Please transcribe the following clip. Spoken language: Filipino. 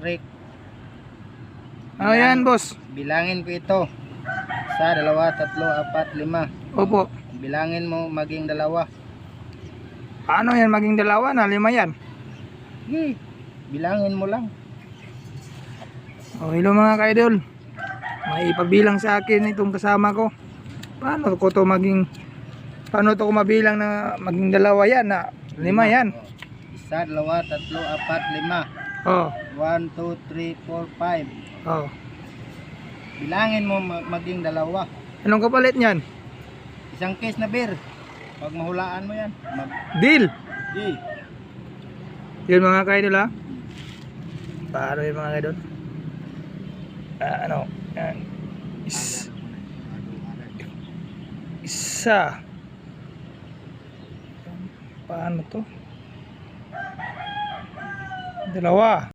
Rick. Ano yan, boss? Bilangin ko ito. 1, 2, 3, 4, 5. Opo. Bilangin mo maging 2. Paano yan maging 2 na 5 yan? Sige, bilangin mo lang. Oh, hello mga ka-idol. May ipabilang sa akin itong kasama ko. Paano to mabilang na maging 2 yan na 5 yan? 1, 2, 3, 4, 5. Oh. 1, 2, 3, 4, 5. Oh. Bilangin mo maging 2. Anong kapalit niyan? Isang case na beer. Pag mahulaan mo yan. Deal. Sige. Yun mga ka-idol ha. Paano yun mga ka-idol? Yan. Isa. Paano to? 2.